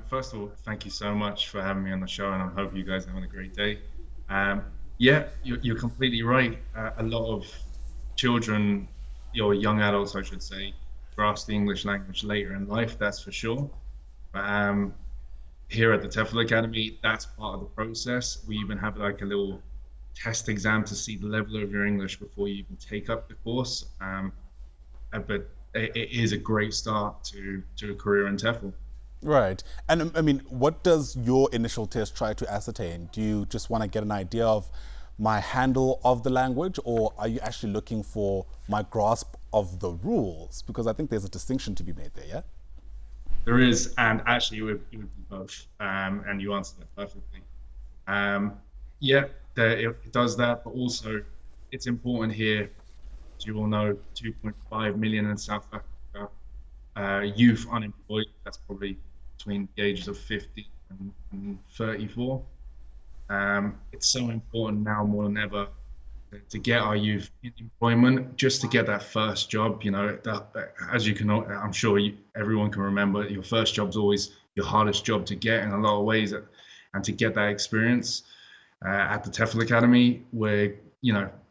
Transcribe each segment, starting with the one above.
First of all, thank you so much for having me on the show, and I hope you guys are having a great day. Yeah, you're completely right. A lot of children, or young adults, I should say, grasp the English language later in life, that's for sure. But here at the TEFL Academy, that's part of the process. We even have like a little test exam to see the level of your English before you even take up the course. But it is a great start to a career in TEFL. Right. And I mean, what does your initial test try to ascertain? Do you just want to get an idea of my handle of the language, or are you actually looking for my grasp of the rules? Because I think there's a distinction to be made there, yeah? There is, and actually, it would be both. And you answered that perfectly. Um, yeah, it does that, but also it's important here, as you all know, 2.5 million in South Africa, youth unemployed. That's probably between the ages of 50 and 34. It's so important now more than ever to get our youth in employment, just to get that first job. As you can, I'm sure everyone can remember, your first job's always your hardest job to get in a lot of ways, and to get that experience at the TEFL Academy, where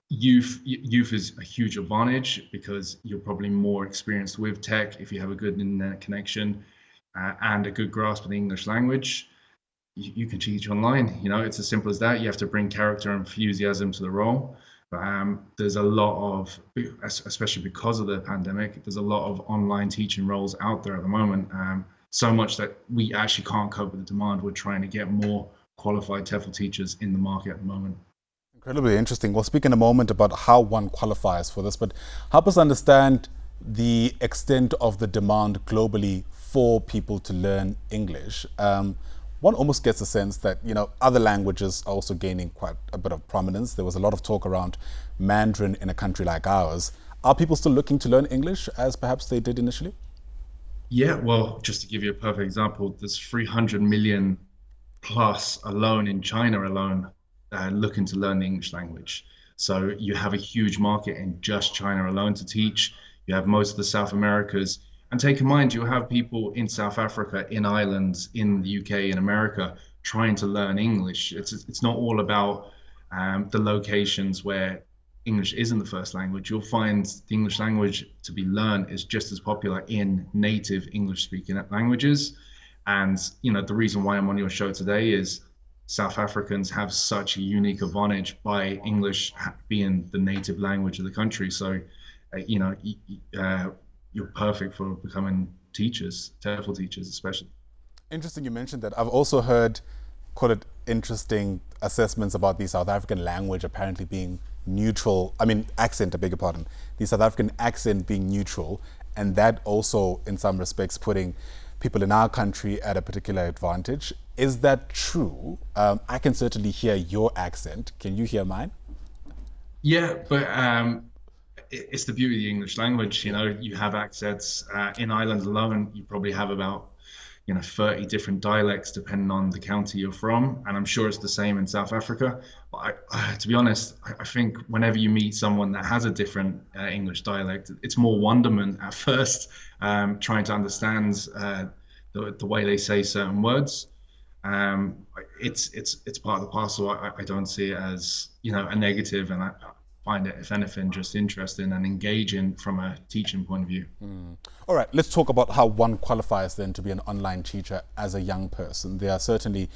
youth is a huge advantage because you're probably more experienced with tech if you have a good internet connection and a good grasp of the English language. You can teach online. It's as simple as that. You have to bring character and enthusiasm to the role. But there's a lot of, especially because of the pandemic, there's a lot of online teaching roles out there at the moment. So much that we actually can't cope with the demand. We're trying to get more qualified TEFL teachers in the market at the moment. Incredibly interesting. We'll speak in a moment about how one qualifies for this, but help us understand the extent of the demand globally for people to learn English. One almost gets a sense that other languages are also gaining quite a bit of prominence. There was a lot of talk around Mandarin in a country like ours. Are people still looking to learn English as perhaps they did initially? Yeah, well, just to give you a perfect example, there's 300 million plus alone in China alone looking to learn the English language. So you have a huge market in just China alone to teach. You have most of the South Americas. And take in mind, you have people in South Africa, in Ireland, in the UK, in America, trying to learn English. It's not all about the locations where English isn't the first language. You'll find the English language to be learned is just as popular in native English speaking languages. And the reason why I'm on your show today is South Africans have such a unique advantage by English being the native language of the country. So, uh, you know, you're perfect for becoming teachers, TEFL teachers especially. Interesting you mentioned that. I've also heard, call it interesting assessments about the South African language apparently being neutral. I mean, accent, I beg your pardon. The South African accent being neutral, and that also, in some respects, putting people in our country at a particular advantage. Is that true? I can certainly hear your accent. Can you hear mine? Yeah, but it's the beauty of the English language. Yeah. You have accents in Ireland alone. You probably have about 30 different dialects depending on the county you're from, and I'm sure it's the same in South Africa. But to be honest, I think whenever you meet someone that has a different English dialect, it's more wonderment at first, trying to understand the way they say certain words. It's part of the parcel. I don't see it as a negative, and I find it, if anything, just interesting and engaging from a teaching point of view. All right, let's talk about how one qualifies then to be an online teacher as a young person. There are certainly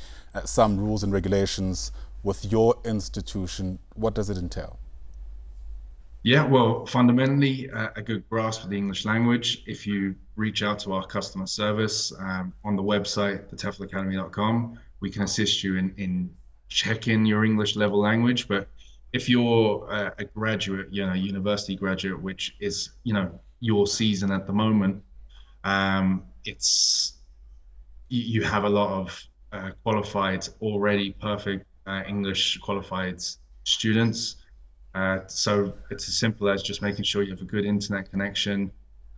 some rules and regulations with your institution. What does it entail? Yeah, well, fundamentally, a good grasp of the English language. If you reach out to our customer service on the website, theteflacademy.com, we can assist you in checking your English level language. But if you're a graduate, university graduate, which is, your season at the moment, it's you have a lot of qualified, already perfect English qualified students. So it's as simple as just making sure you have a good internet connection,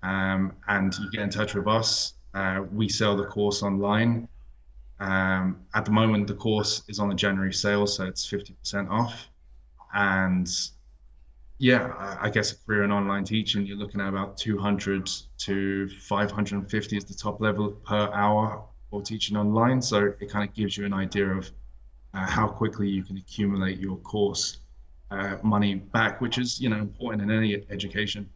and you get in touch with us. We sell the course online. At the moment, the course is on a January sale, so it's 50% off. And yeah, I guess a career in online teaching, you're looking at about 200 to 550 is the top level per hour. while teaching online. So it kind of gives you an idea of how quickly you can accumulate your course money back, which is, important in any education.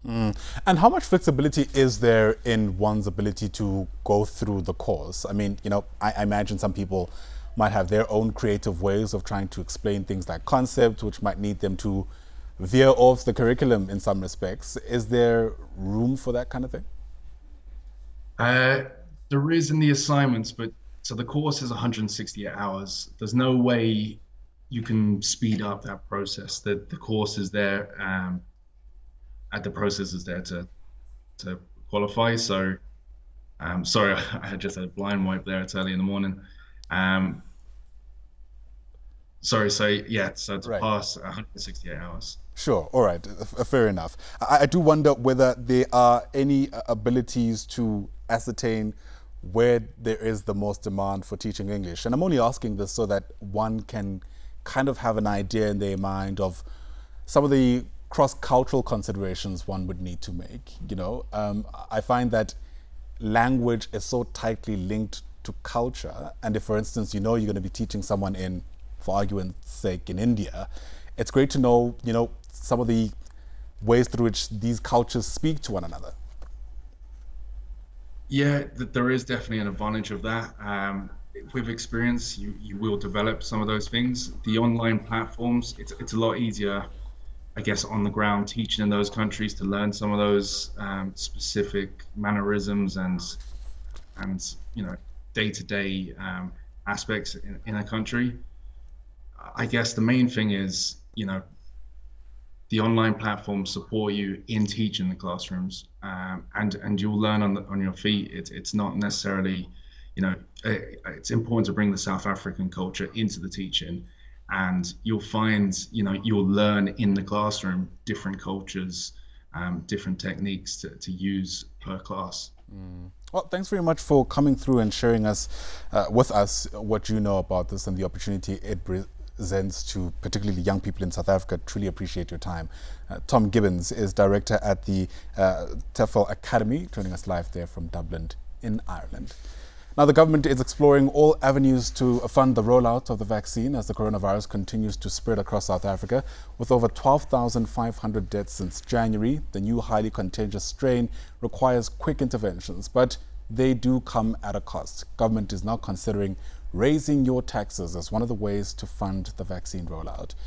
And how much flexibility is there in one's ability to go through the course? I mean, I imagine some people might have their own creative ways of trying to explain things like concepts, which might need them to veer off the curriculum in some respects. Is there room for that kind of thing? Uh, there is in the assignments, but so the course is 168 hours. There's no way you can speed up that process. The course is there, and the process is there to qualify. So, sorry, I just had a blind wipe there. It's early in the morning. Um, sorry. So yeah, so to Right. pass 168 hours. Sure. All right. Fair enough. I do wonder whether there are any abilities to ascertain where there is the most demand for teaching English. And I'm only asking this so that one can kind of have an idea in their mind of some of the cross-cultural considerations one would need to make. I find that language is so tightly linked to culture. And if, for instance, you're going to be teaching someone in, for argument's sake, in India, it's great to know, some of the ways through which these cultures speak to one another. Yeah, there is definitely an advantage of that. With experience, you will develop some of those things. The online platforms, it's a lot easier, I guess, on the ground teaching in those countries to learn some of those specific mannerisms and day-to-day aspects in a country. I guess the main thing is, the online platforms support you in teaching the classrooms, and you'll learn on your feet. It's not necessarily, it's important to bring the South African culture into the teaching, and you'll find, you'll learn in the classroom different cultures, different techniques to use per class. Well, thanks very much for coming through and sharing with us what you know about this and the opportunity it presents to particularly young people in South Africa. Truly appreciate your time. Tom Gibbons is director at the TEFL Academy, joining us live there from Dublin in Ireland. Now, the government is exploring all avenues to fund the rollout of the vaccine as the coronavirus continues to spread across South Africa. With over 12,500 deaths since January, the new highly contagious strain requires quick interventions, but they do come at a cost. Government is now considering raising your taxes as one of the ways to fund the vaccine rollout.